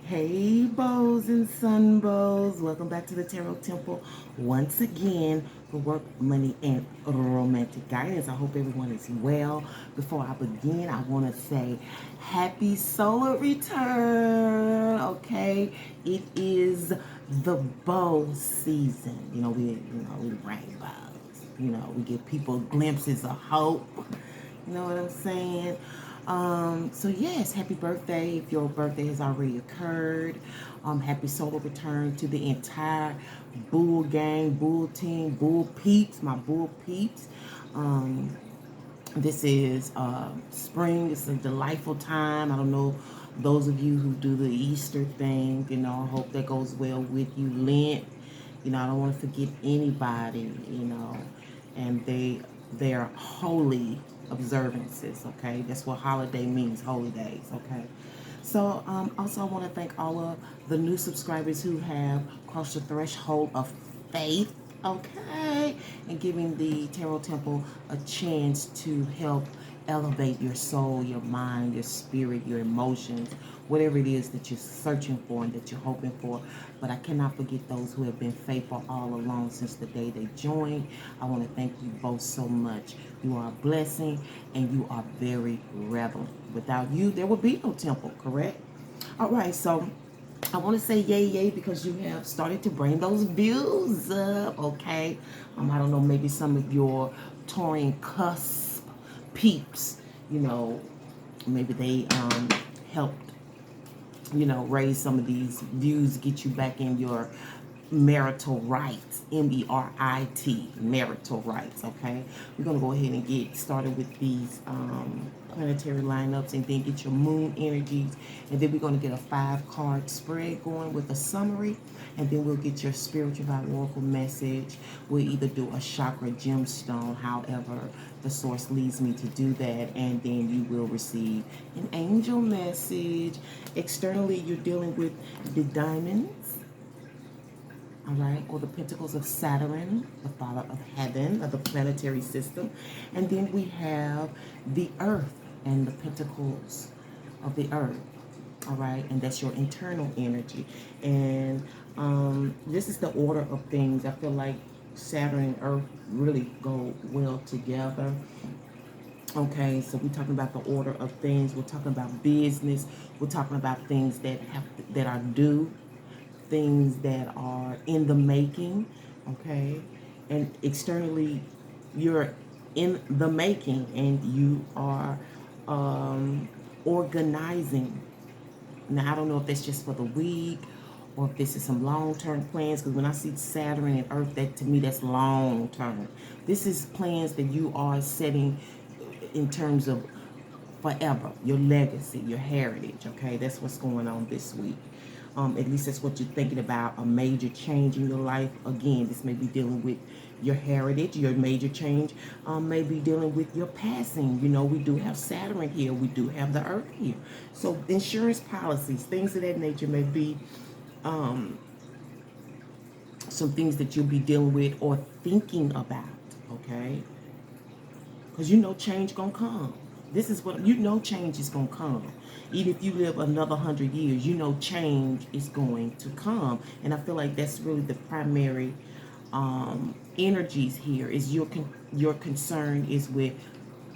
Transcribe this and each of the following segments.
Hey, bows and sun bows. Welcome back to the Tarot Temple once again for work, money, and romantic guidance. I hope everyone is well. Before I begin, I want to say happy solar return. Okay, it is the bow season. We rainbows. We give people glimpses of hope. You know what I'm saying? So yes, happy birthday if your birthday has already occurred. Happy solar return to the entire Bull gang, Bull team, Bull peeps, my Bull peeps. This is spring. It's a delightful time. I don't know those of you who do the Easter thing. I hope that goes well with you. Lent. I don't want to forget anybody. And they are holy observances. Okay, that's what holiday means. Holy days. Okay. So also I want to thank all of the new subscribers who have crossed the threshold of faith, okay, and giving the Tarot Temple a chance to help elevate your soul, your mind, your spirit, your emotions, whatever it is that you're searching for and that you're hoping for. But I cannot forget those who have been faithful all along since the day they joined. I want to thank you both so much. You are a blessing and you are very relevant. Without you, there would be no temple, correct? All right, so I want to say yay, yay, because you have started to bring those views up, okay? I don't know, maybe some of your touring cusp peeps, maybe they helped, raise some of these views, get you back in your marital rights, MERIT, marital rights, okay? We're going to go ahead and get started with these planetary lineups and then get your moon energies, and then we're going to get a 5-card spread going with a summary, and then we'll get your spiritual vibe oracle message. We'll either do a chakra gemstone, however the source leads me to do that, and then you will receive an angel message. Externally, you're dealing with the diamonds, all right, or the pentacles of Saturn, the father of heaven, of the planetary system. And then we have the earth and the pentacles of the earth, all right, and that's your internal energy. And this is the order of things. I feel like Saturn and earth really go well together. Okay, so we're talking about the order of things. We're talking about business. We're talking about things that are due, things that are in the making, okay? And externally, you're in the making and you are organizing. Now, I don't know if that's just for the week or if this is some long-term plans, because when I see Saturn and Earth, that to me, that's long-term. This is plans that you are setting in terms of forever, your legacy, your heritage, okay? That's what's going on this week. At least that's what you're thinking about, a major change in your life. Again, this may be dealing with your heritage, your major change, may be dealing with your passing. We do have Saturn here. We do have the Earth here. So insurance policies, things of that nature may be some things that you'll be dealing with or thinking about, okay? Because change gonna come. This is what change is gonna come. Even if you live another 100 years, change is going to come. And I feel like that's really the primary energies here. Is your concern is with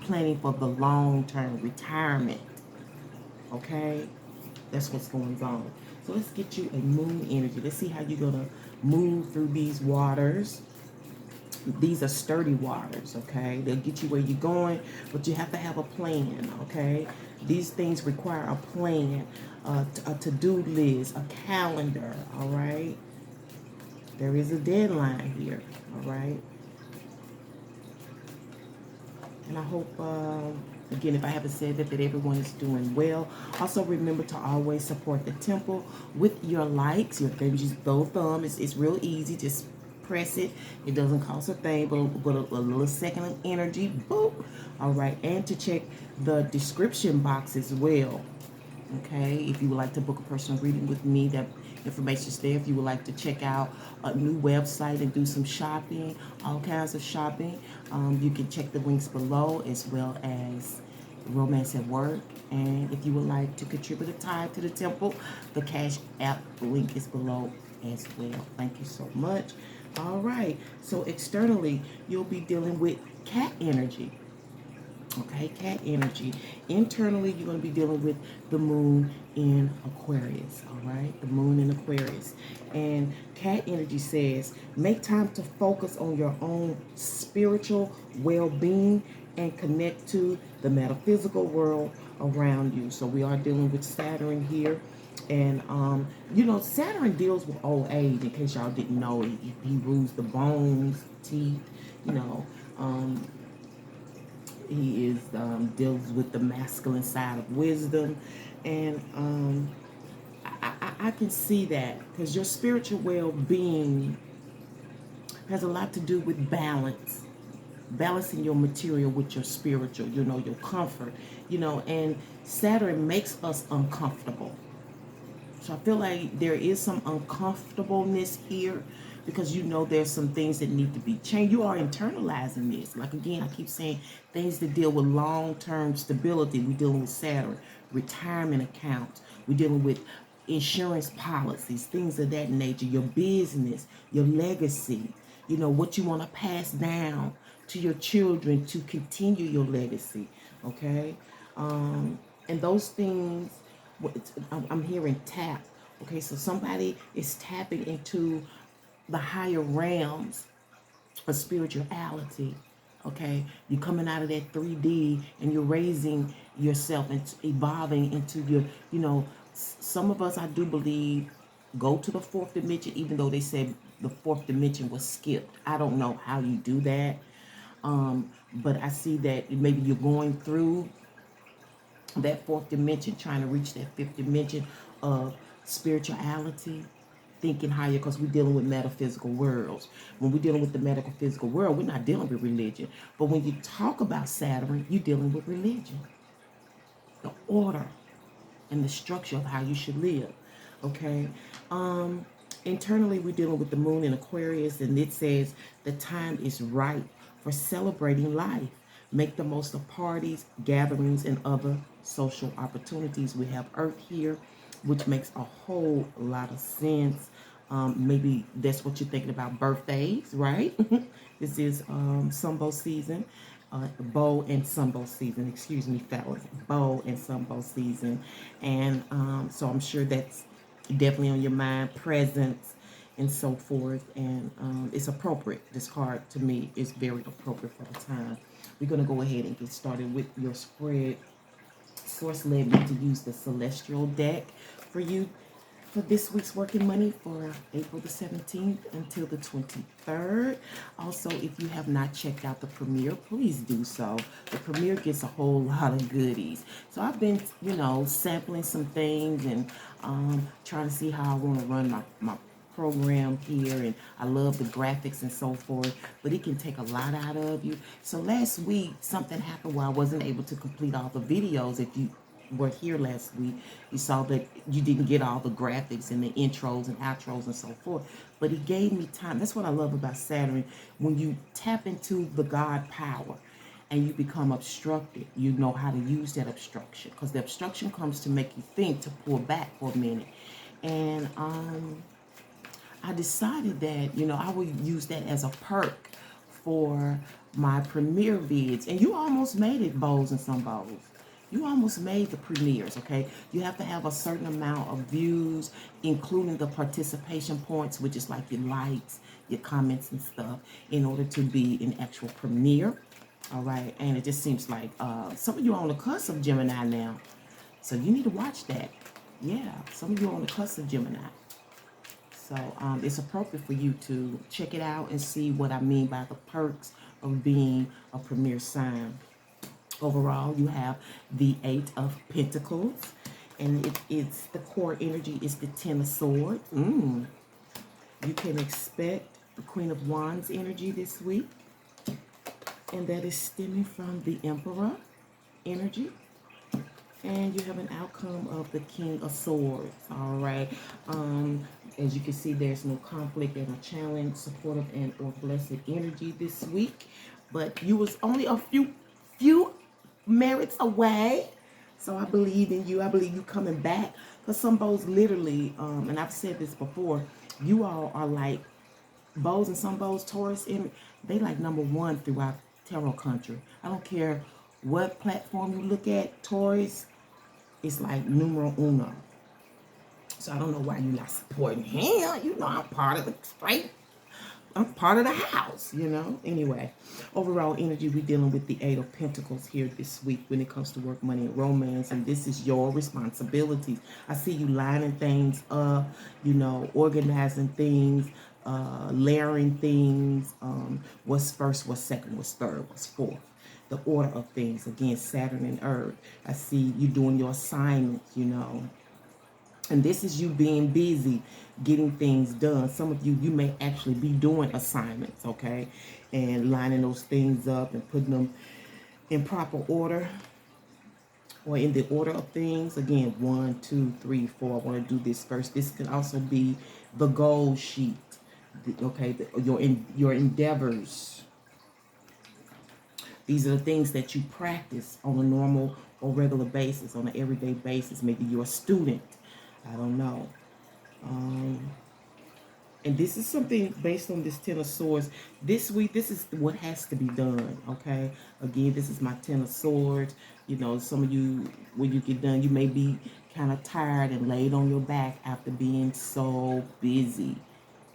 planning for the long-term retirement. Okay, that's what's going on. So let's get you a moon energy. Let's see how you're gonna move through these waters. These are sturdy waters, okay? They'll get you where you're going, but you have to have a plan, okay? These things require a plan, a to-do list, a calendar, all right? There is a deadline here, all right? And I hope, again, if I haven't said that everyone is doing well. Also, remember to always support the temple with your likes. Your favorite, just throw a thumb. It's real easy. Just press it. It doesn't cost a thing, but a little second of energy. Boop. All right. And to check the description box as well. Okay. If you would like to book a personal reading with me, that information's there. If you would like to check out a new website and do some shopping, all kinds of shopping, you can check the links below, as well as romance at work. And if you would like to contribute a tithe to the temple, the Cash App link is below as well. Thank you so much. All right. So externally, you'll be dealing with cat energy. Okay, cat energy. Internally, you're going to be dealing with the moon in Aquarius. All right, the moon in Aquarius. And cat energy says, make time to focus on your own spiritual well-being and connect to the metaphysical world around you. So we are dealing with Saturn here. And, you know, Saturn deals with old age, in case y'all didn't know. He rules the bones, teeth, you know. He is deals with the masculine side of wisdom, and I can see that because your spiritual well-being has a lot to do with balance, balancing your material with your spiritual. You know, your comfort. You know, and Saturn makes us uncomfortable. So I feel like there is some uncomfortableness here because you know there's some things that need to be changed. You are internalizing this. Like again, I keep saying things that deal with long-term stability. We're dealing with Saturn, retirement accounts. We're dealing with insurance policies, things of that nature, your business, your legacy, you know, what you want to pass down to your children to continue your legacy, okay? And those things, I'm hearing tap. Okay, so somebody is tapping into the higher realms of spirituality. Okay, you're coming out of that 3D and you're raising yourself and evolving into your, you know, some of us, I do believe, go to the fourth dimension, even though they said the fourth dimension was skipped. I don't know how you do that. But I see that maybe you're going through that fourth dimension, trying to reach that fifth dimension of spirituality, thinking higher, because we're dealing with metaphysical worlds. When we're dealing with the metaphysical world, we're not dealing with religion. But when you talk about Saturn, you're dealing with religion, the order and the structure of how you should live. Okay. Internally, we're dealing with the moon in Aquarius, and it says the time is right for celebrating life. Make the most of parties, gatherings, and other social opportunities. We have Earth here, which makes a whole lot of sense. Maybe that's what you're thinking about, birthdays, right? This is Sunbow season, bow and sunbow season. Excuse me, fellas, bow and sunbow season, and so I'm sure that's definitely on your mind, presents and so forth. And it's appropriate. This card to me is very appropriate for the time. We're going to go ahead and get started with your spread. Source led me to use the Celestial deck for you for this week's working money for April the 17th until the 23rd. Also, if you have not checked out the premiere, please do so. The premiere gets a whole lot of goodies. So I've been, you know, sampling some things and trying to see how I want to run my program here, and I love the graphics and so forth, but it can take a lot out of you. So last week something happened where I wasn't able to complete all the videos. If you were here last week, you saw that you didn't get all the graphics and the intros and outros and so forth, but it gave me time. That's what I love about Saturn. When you tap into the God power and you become obstructed, you know how to use that obstruction, because the obstruction comes to make you think, to pull back for a minute. And I decided that, you know, I would use that as a perk for my premiere vids. And you almost made it, bows and some bows. You almost made the premieres, okay? You have to have a certain amount of views, including the participation points, which is like your likes, your comments and stuff, in order to be an actual premiere, all right? And it just seems like some of you are on the cusp of Gemini now. So you need to watch that. Yeah, some of you are on the cusp of Gemini. So it's appropriate for you to check it out and see what I mean by the perks of being a premier sign. Overall, you have the 8 of Pentacles, and it's the core energy is the 10 of Swords. You can expect the Queen of Wands energy this week, and that is stemming from the Emperor energy. And you have an outcome of the King of Swords. All right. As you can see, there's no conflict and a challenge, supportive and or blessed energy this week. But you was only a few merits away. So I believe in you. I believe you coming back. Because some bows literally, and I've said this before, you all are like bows, and some bows, Taurus, they like #1 throughout tarot country. I don't care what platform you look at, Taurus is like numero uno. So I don't know why you're not supporting him. You know, I'm part of the straight. I'm part of the house, you know. Anyway, overall energy, we're dealing with the 8 of Pentacles here this week when it comes to work, money, and romance. And this is your responsibilities. I see you lining things up, you know, organizing things, layering things. What's first, what's second, what's third, what's fourth. The order of things. Again, Saturn and Earth. I see you doing your assignments, you know. And this is you being busy getting things done. Some of you may actually be doing assignments, okay? And lining those things up and putting them in proper order or in the order of things. Again, 1, 2, 3, 4. I want to do this first. This can also be the goal sheet, okay? Your endeavors. These are the things that you practice on a normal or regular basis, on an everyday basis. Maybe you're a student. I don't know. And this is something based on this 10 of Swords. This week, this is what has to be done, okay? Again, this is my 10 of Swords. You know, some of you, when you get done, you may be kind of tired and laid on your back after being so busy,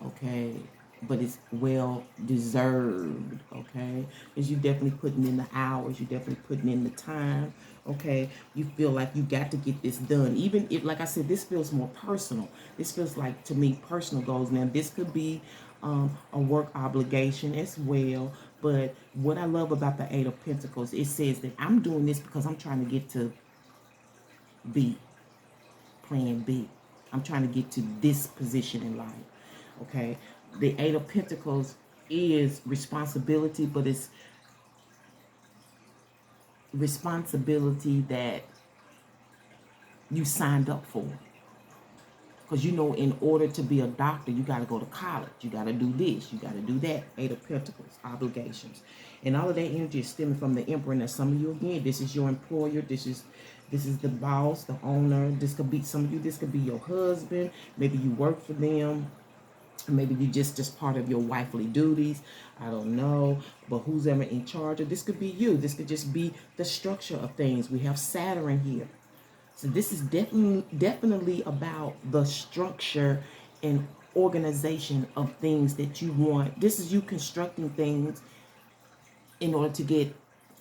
okay? But it's well deserved, okay? Because you're definitely putting in the hours, you're definitely putting in the time, okay? You feel like you got to get this done. Even if, like I said, this feels more personal. This feels like, to me, personal goals. Now, this could be a work obligation as well. But what I love about the 8 of Pentacles, it says that I'm doing this because I'm trying to get to B, plan B. I'm trying to get to this position in life, okay? The 8 of Pentacles is responsibility, but it's responsibility that you signed up for. Because you know, in order to be a doctor, you got to go to college. You got to do this. You got to do that. 8 of Pentacles, obligations. And all of that energy is stemming from the Emperor. Now, some of you, again, this is your employer. This is the boss, the owner. This could be, some of you, this could be your husband. Maybe you work for them. Maybe you just part of your wifely duties. I don't know. But who's ever in charge of this could be you. This could just be the structure of things. We have Saturn here. So this is definitely about the structure and organization of things that you want. This is you constructing things in order to get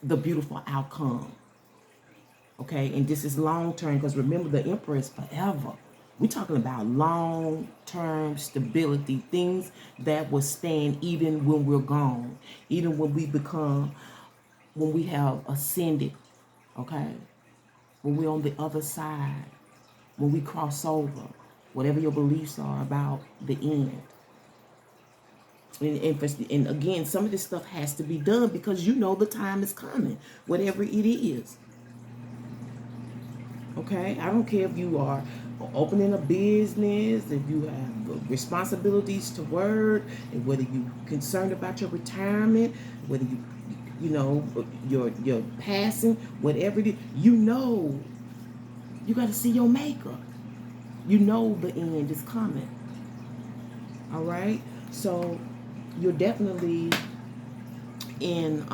the beautiful outcome. Okay, and this is long term, because remember, the Emperor is forever. We're talking about long-term stability, things that will stand even when we're gone, even when we have ascended, okay? When we're on the other side, when we cross over, whatever your beliefs are about the end. And again, some of this stuff has to be done because you know the time is coming, whatever it is. Okay, I don't care if you are opening a business, if you have responsibilities to work, and whether you're concerned about your retirement, whether you know your passing, whatever it is, you know you got to see your maker. You know the end is coming. All right, so you're definitely in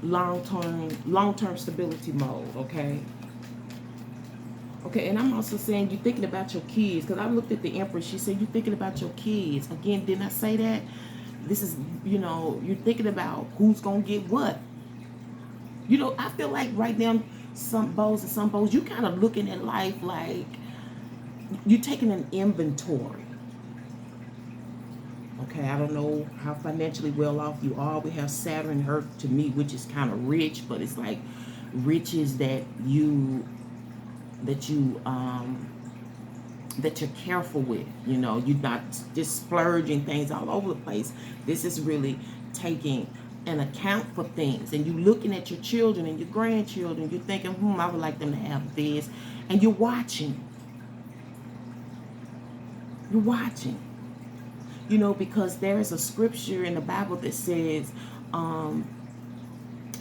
long-term stability mode, okay? Okay, and I'm also saying you're thinking about your kids, because I looked at the Empress. She said you're thinking about your kids. Again, didn't I say that? This is, you know, you're thinking about who's going to get what. You know, I feel like right now, some bows, you kind of looking at life like you're taking an inventory. Okay, I don't know how financially well off you are. We have Saturn and Earth to me, which is kind of rich, but it's like riches that you're careful with. You know, you're not just splurging things all over the place. This is really taking an account for things, and you're looking at your children and your grandchildren. You're thinking, I would like them to have this, and you're watching. You know, because there is a scripture in the Bible that says,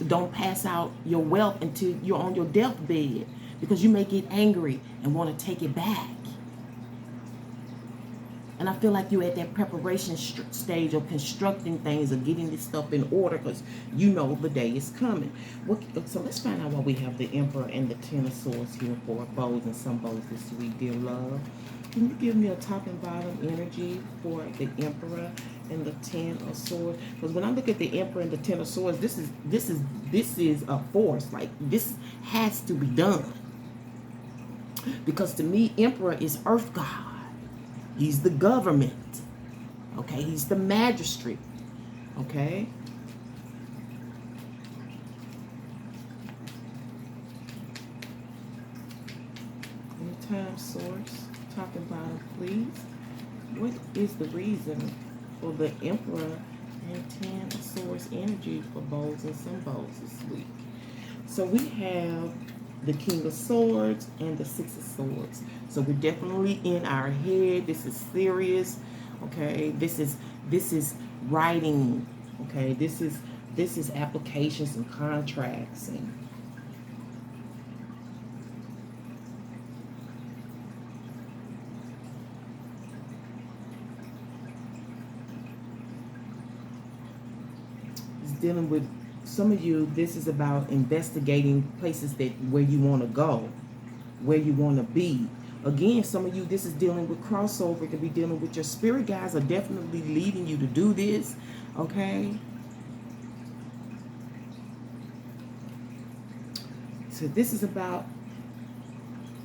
Don't pass out your wealth until you're on your deathbed, because you may get angry and want to take it back. And I feel like you're at that preparation stage of constructing things, or getting this stuff in order, because you know the day is coming. So let's find out why we have the Emperor and the Ten of Swords here for bows and some bows this week, dear love. Can you give me a top and bottom energy for the Emperor and the Ten of Swords? Because when I look at the Emperor and the Ten of Swords, this is a force. Like, this has to be done. Because to me, Emperor is Earth God. He's the government. Okay, he's the magistrate. Okay. Anytime source, top and bottom, please. What is the reason for the Emperor and Ten of Swords energy for bows and some bows this week? So we have the King of Swords and the Six of Swords. So we're definitely in our head. This is serious. Okay, this is writing. Okay, this is applications and contracts and it's dealing with some of you. This is about investigating places where you want to go, where you want to be. Again, some of you, this is dealing with crossover. It could be dealing with your spirit guides are definitely leading you to do this. Okay. So this is about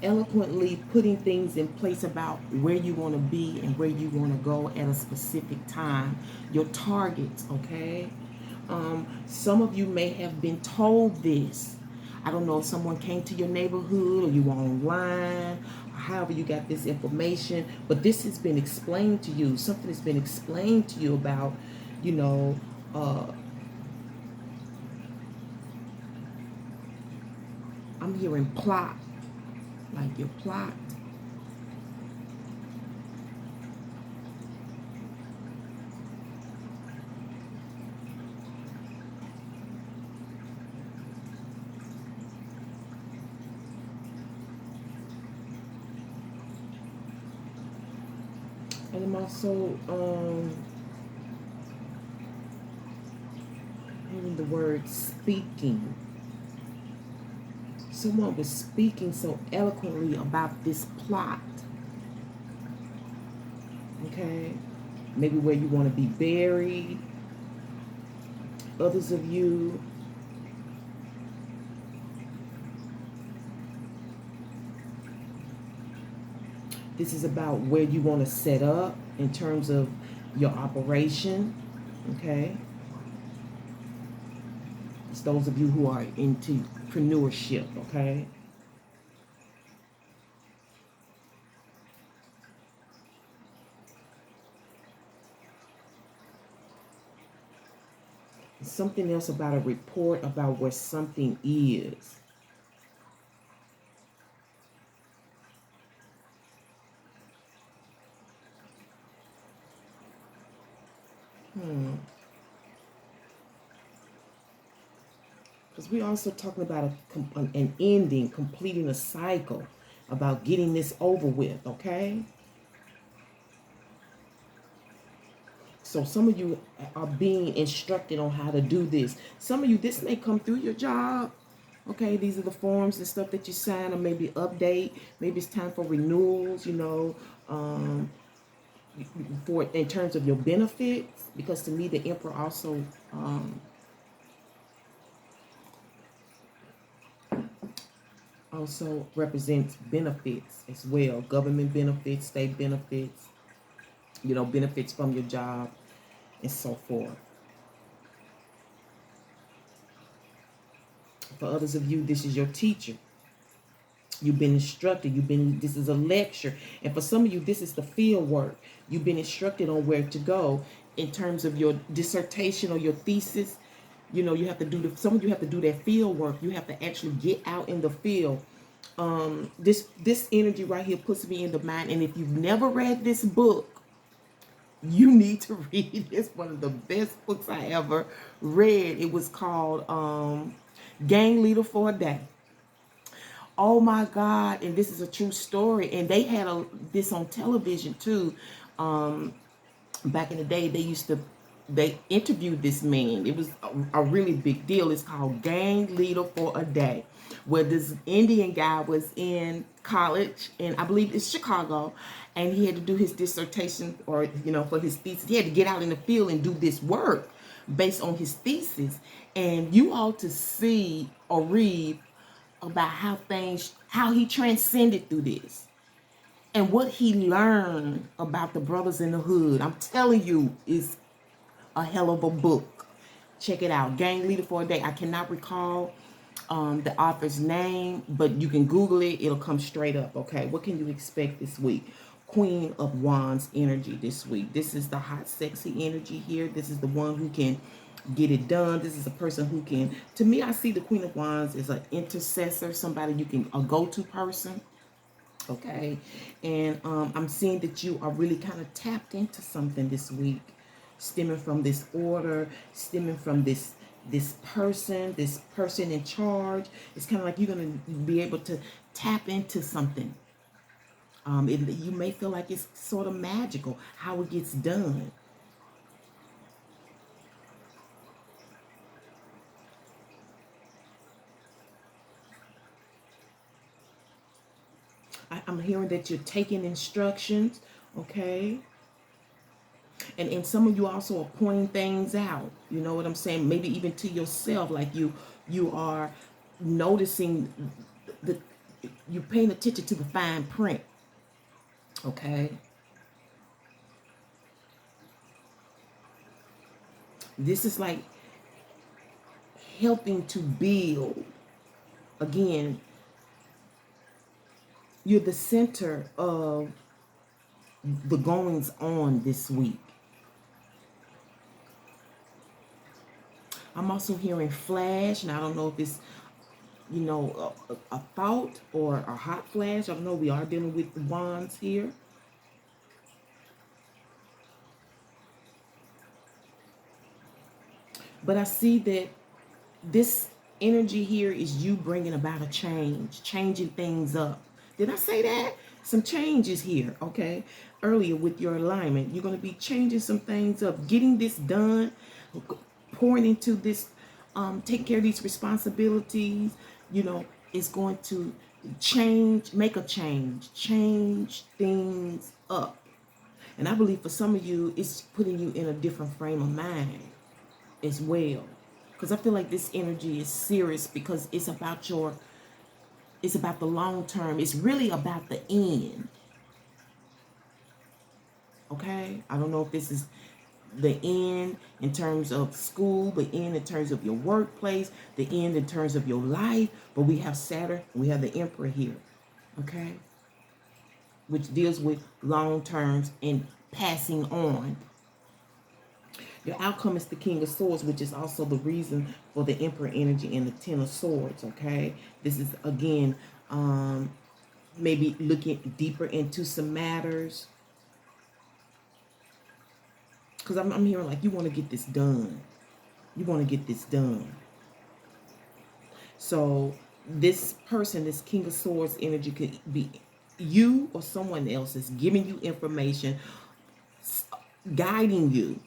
eloquently putting things in place about where you want to be and where you want to go at a specific time. Your targets, okay? Some of you may have been told this. I don't know if someone came to your neighborhood or you were online, or however you got this information, but this has been explained to you. Something has been explained to you about, you know, I'm hearing plot, like your plot. And I'm also hearing the word speaking. Someone was speaking so eloquently about this plot. Okay? Maybe where you want to be buried. Others of you, this is about where you want to set up in terms of your operation. Okay? It's those of you who are into entrepreneurship, okay? Something else about a report about where something is. Because we're also talking about an ending, completing a cycle, about getting this over with, okay? So some of you are being instructed on how to do this. Some of you, this may come through your job. Okay, these are the forms and stuff that you sign, or maybe update. Maybe it's time for renewals, you know, for in terms of your benefits. Because to me, the Emperor also represents benefits as well. Government benefits, state benefits, you know, benefits from your job and so forth. For others of you, this is your teacher. You've been instructed. This is a lecture. And for some of you, this is the field work. You've been instructed on where to go in terms of your dissertation or your thesis. You know, you have to do some of you have to do that field work. You have to actually get out in the field. This energy right here puts me in the mind. And if you've never read this book, You need to read it. It's one of the best books I ever read. It was called Gang Leader for a Day. Oh my God. And this is a true story. And they had this on television too. Back in the day, they interviewed this man. It was a really big deal. It's called Gang Leader for a Day, where this Indian guy was in college, and I believe it's Chicago, and he had to do his dissertation, or for his thesis. He had to get out in the field and do this work based on his thesis. And you all to see or read about how he transcended through this and what he learned about the brothers in the hood. I'm telling you, is a hell of a book. Check it out. Gang Leader for a Day. I cannot recall the author's name, but you can Google it. It'll come straight up. Okay, what can you expect this week? Queen of Wands energy this week. This is the hot, sexy energy here. This is the one who can get it done. This is a person who can, to me, I see the Queen of Wands as an intercessor, somebody you can, a go-to person. Okay, and I'm seeing that you are really kind of tapped into something this week, stemming from this order, stemming from this person in charge. It's kind of like you're going to be able to tap into something. You may feel like it's sort of magical how it gets done. I'm hearing that you're taking instructions, okay? And some of you also are pointing things out. You know what I'm saying? Maybe even to yourself, like you are noticing you're paying attention to the fine print, okay? This is like helping to build. Again, you're the center of the goings on this week. I'm also hearing flash, and I don't know if it's, a thought or a hot flash. I don't know. We are dealing with the wands here. But I see that this energy here is you bringing about a change, changing things up. Did I say that? Some changes here, okay? Earlier with your alignment, you're going to be changing some things up, getting this done, pouring into this, taking care of these responsibilities. It's going to make a change things up. And I believe for some of you, it's putting you in a different frame of mind as well. Because I feel like this energy is serious because it's about the long term. It's really about the end. Okay? I don't know if this is the end in terms of school, the end in terms of your workplace, the end in terms of your life. But we have Saturn, we have the Emperor here. Okay? Which deals with long terms and passing on. Your outcome is the King of Swords, which is also the reason for the Emperor energy and the Ten of Swords, okay? This is, again, maybe looking deeper into some matters. Because I'm hearing like you want to get this done. You want to get this done. So this person, this King of Swords energy could be you or someone else is giving you information, guiding you.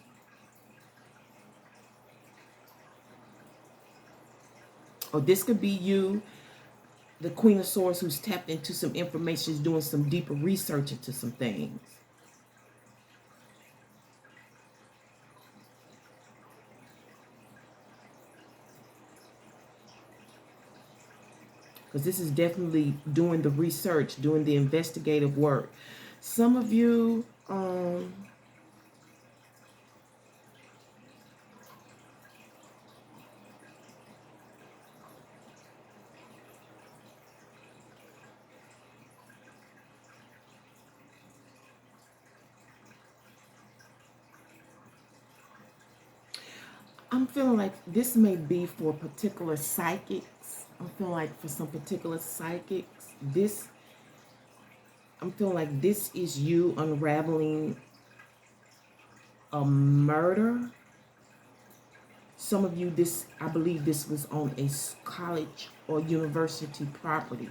Or this could be you, the Queen of Swords, who's tapped into some information, is doing some deeper research into some things. Because this is definitely doing the research, doing the investigative work. Some of you, I'm feeling like this may be for particular psychics. I'm feeling like for some particular psychics, I'm feeling like this is you unraveling a murder. Some of you, I believe this was on a college or university property.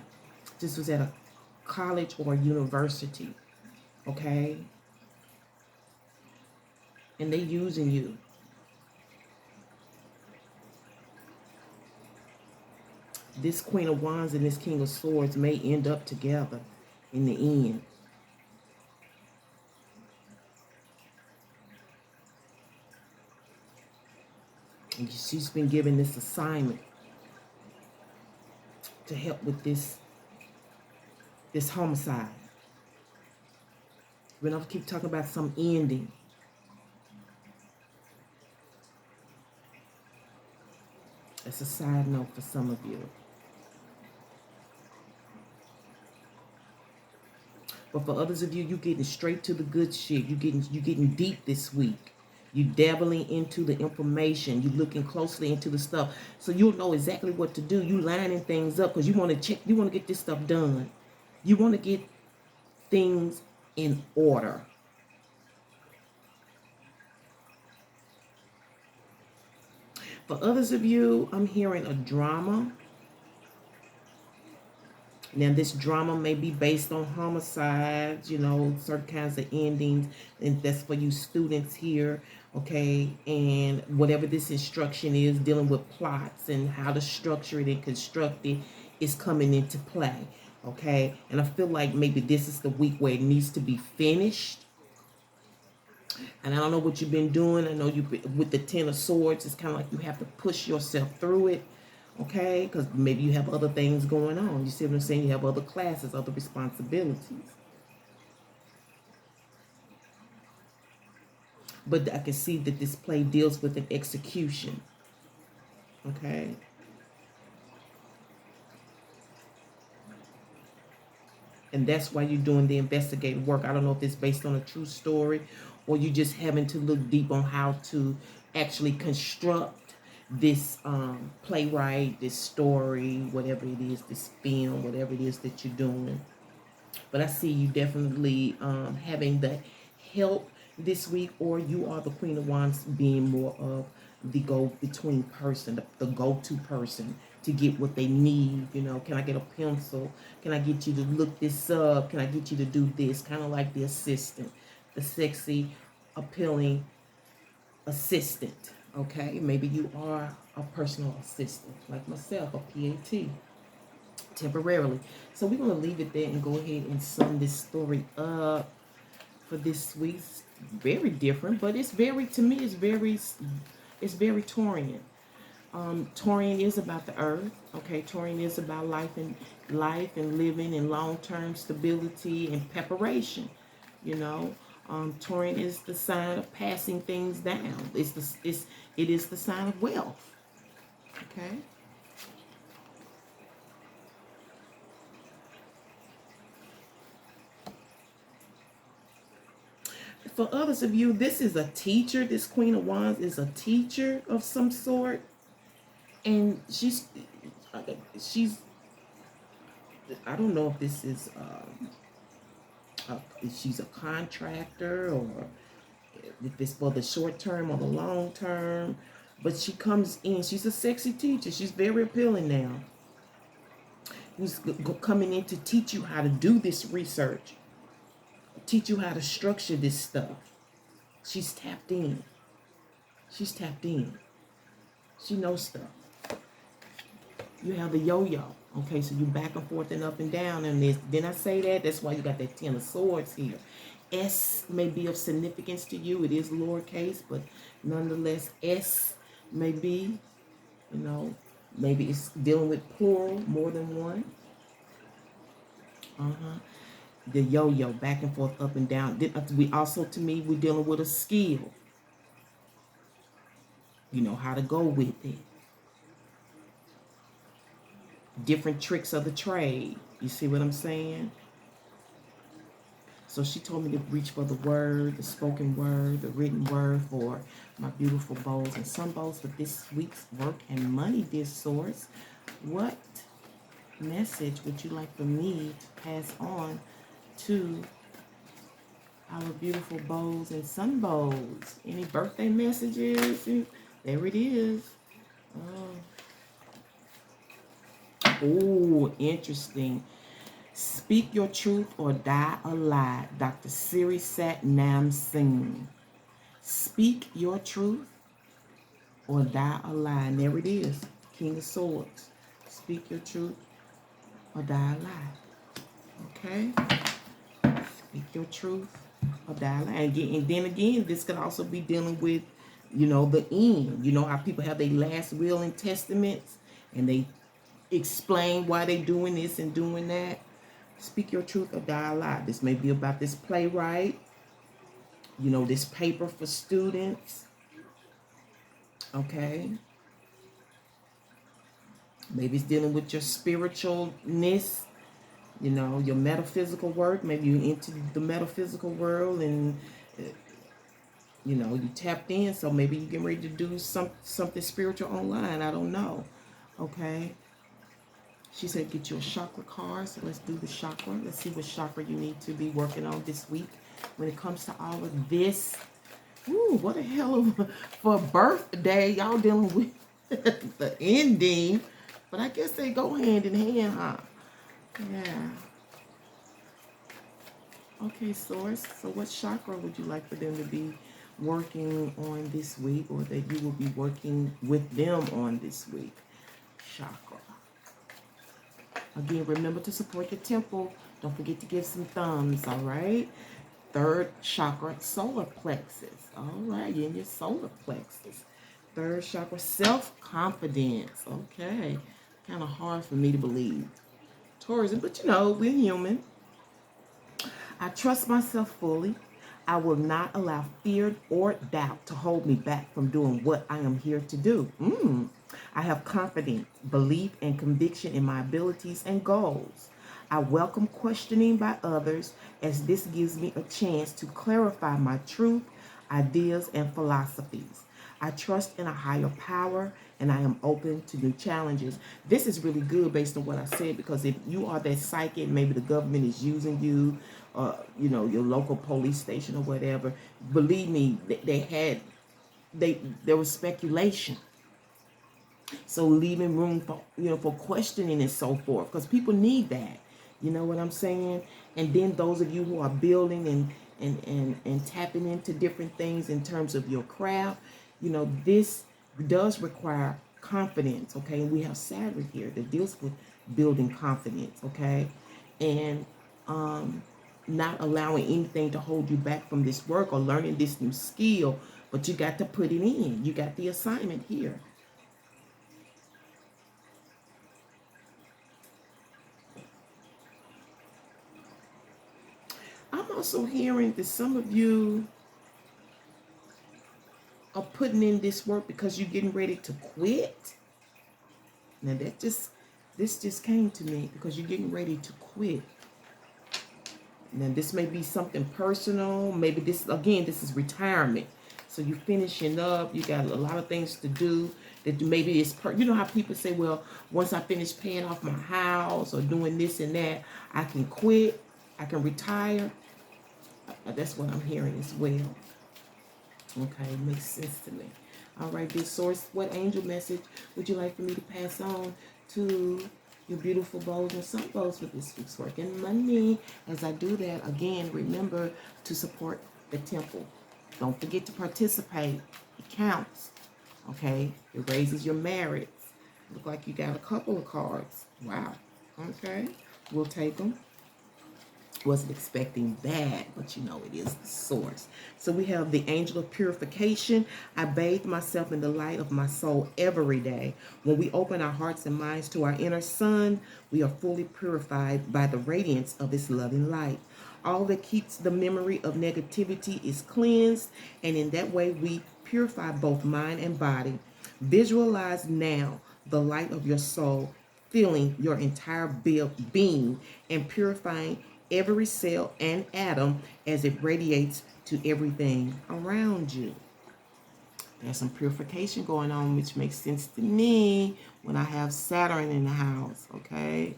This was at a college or university, okay? And they using you. This Queen of Wands and this King of Swords may end up together in the end. And she's been given this assignment to help with this homicide. We don't keep talking about some ending. That's a side note for some of you. But for others of you, you're getting straight to the good shit. You're getting deep this week. You dabbling into the information. You looking closely into the stuff. So you'll know exactly what to do. You lining things up because you want to check. You want to get this stuff done. You want to get things in order. For others of you, I'm hearing a drama. Now, this drama may be based on homicides, you know, certain kinds of endings. And that's for you students here, okay? And whatever this instruction is, dealing with plots and how to structure it and construct it is coming into play, okay? And I feel like maybe this is the week where it needs to be finished. And I don't know what you've been doing. I know you with the Ten of Swords, it's kind of like you have to push yourself through it. Okay, because maybe you have other things going on. You see what I'm saying? You have other classes, other responsibilities. But I can see that this play deals with an execution. Okay. And that's why you're doing the investigative work. I don't know if it's based on a true story or you just having to look deep on how to actually construct this playwright, this story, whatever it is, this film, whatever it is that you're doing. But I see you definitely having the help this week, or you are the Queen of Wands being more of the go-between person, the go-to person to get what they need. You know, can I get a pencil? Can I get you to look this up? Can I get you to do this? Kind of like the assistant, the sexy, appealing assistant. Okay, maybe you are a personal assistant like myself, a PAT, temporarily. So we're going to leave it there and go ahead and sum this story up for this week. It's very different, but it's very, to me, it's very Taurian. Taurian is about the earth. Okay, Taurian is about life and living and long-term stability and preparation. You know, Taurian is the sign of passing things down. It is the sign of wealth. Okay. For others of you, this is a teacher. This Queen of Wands is a teacher of some sort. And she's I don't know if this is if she's a contractor or if it's for the short term or the long term, but she comes in. She's a sexy teacher. She's very appealing now. Who's coming in to teach you how to do this research, teach you how to structure this stuff. She's tapped in. She's tapped in. She knows stuff. You have the yo-yo. Okay, so you back and forth and up and down. And then I say that. That's why you got that Ten of Swords here. S may be of significance to you. It is lowercase, but nonetheless, S may be, you know, maybe it's dealing with plural, more than one. The yo-yo, back and forth, up and down. We also, to me, we're dealing with a skill. You know how to go with it. Different tricks of the trade. You see what I'm saying? So she told me to reach for the word, the spoken word, the written word for my beautiful bowls and sun bowls for this week's work and money, dear source. What message would you like for me to pass on to Our beautiful bows and sun bows. Any birthday messages? There it is. Oh, interesting. Speak your truth or die a lie. Dr. Siri Sat Nam Singh. Speak your truth or die a lie. And there it is. King of Swords. Speak your truth or die a lie. Okay? Speak your truth or die a lie. And then again, this could also be dealing with, you know, the end. You know how people have their last will and testaments and they explain why they doing this and doing that. Speak your truth or die a lie. This may be about this playwright, you know, this paper for students. Okay. Maybe it's dealing with your spiritualness, you know, your metaphysical work. Maybe you're into the metaphysical world and, you know, you tapped in. So maybe you're getting ready to do something spiritual online. I don't know. Okay. She said get you a chakra card. So let's do the chakra. Let's see what chakra you need to be working on this week when it comes to all of this. Ooh, what a hell of for a birthday. Y'all dealing with the ending. But I guess they go hand in hand, huh? Yeah. Okay, Source. So what chakra would you like for them to be working on this week, or that you will be working with them on this week? Chakra. Again, remember to support your temple. Don't forget to give some thumbs, all right? Third chakra, solar plexus. All right, you're in your solar plexus. Third chakra, self-confidence. Okay. Kind of hard for me to believe. Taurus, but you know, we're human. I trust myself fully. I will not allow fear or doubt to hold me back from doing what I am here to do. I have confidence, belief, and conviction in my abilities and goals. I welcome questioning by others as this gives me a chance to clarify my truth, ideas, and philosophies. I trust in a higher power and I am open to new challenges. This is really good based on what I said, because if you are that psychic, maybe the government is using you, you know, your local police station or whatever. Believe me, there was speculation. So leaving room for, you know, for questioning and so forth, because people need that. You know what I'm saying? And then those of you who are building and tapping into different things in terms of your craft, you know, this does require confidence, okay? And we have Saturn here that deals with building confidence, okay? And not allowing anything to hold you back from this work or learning this new skill, but you got to put it in. You got the assignment here. I'm also hearing that some of you are putting in this work because you're getting ready to quit. Now this just came to me, because you're getting ready to quit. Now this may be something personal. Maybe this is retirement. So you're finishing up. You got a lot of things to do. That maybe it's you know how people say, well, once I finish paying off my house or doing this and that, I can quit. I can retire. That's what I'm hearing as well. Okay, makes sense to me. All right, dear Source, what angel message would you like for me to pass on to your beautiful bows and sun bows for this week's work and money? As I do that, again, remember to support the temple. Don't forget to participate. It counts. Okay, it raises your merits. Look like you got a couple of cards. Wow. Okay, we'll take them. Wasn't expecting that, but you know it is the Source. So we have the angel of purification. I bathe myself in the light of my soul every day. When we open our hearts and minds to our inner sun, we are fully purified by the radiance of his loving light. All that keeps the memory of negativity is cleansed, and in that way we purify both mind and body. Visualize now the light of your soul filling your entire being and purifying every cell and atom as it radiates to everything around you. There's some purification going on, which makes sense to me when I have Saturn in the house, okay?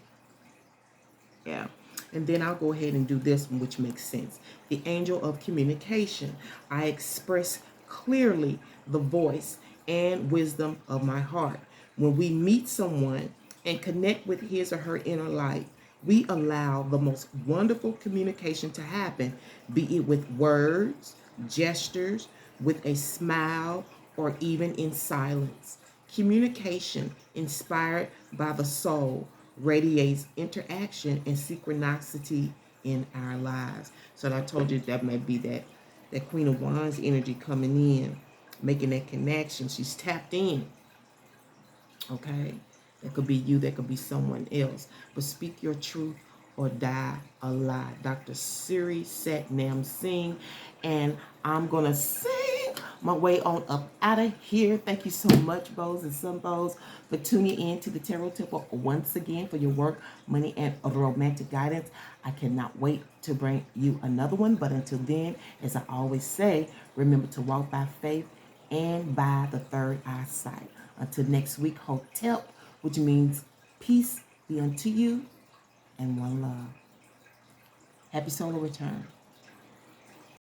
Yeah. And then I'll go ahead and do this one, which makes sense. The angel of communication. I express clearly the voice and wisdom of my heart. When we meet someone and connect with his or her inner light, we allow the most wonderful communication to happen, be it with words, gestures, with a smile, or even in silence. Communication inspired by the soul radiates interaction and synchronicity in our lives. So I told you that may be that Queen of Wands energy coming in, making that connection. She's tapped in. Okay? That could be you, that could be someone else. But speak your truth or die a lie. Dr. Siri Satnam Singh. And I'm going to sing my way on up out of here. Thank you so much, Bows and some Bows, for tuning in to the Tarot Temple once again for your work, money, and romantic guidance. I cannot wait to bring you another one. But until then, as I always say, remember to walk by faith and by the third eyesight. Until next week, Hotep, which means peace be unto you and one love. Happy solar return.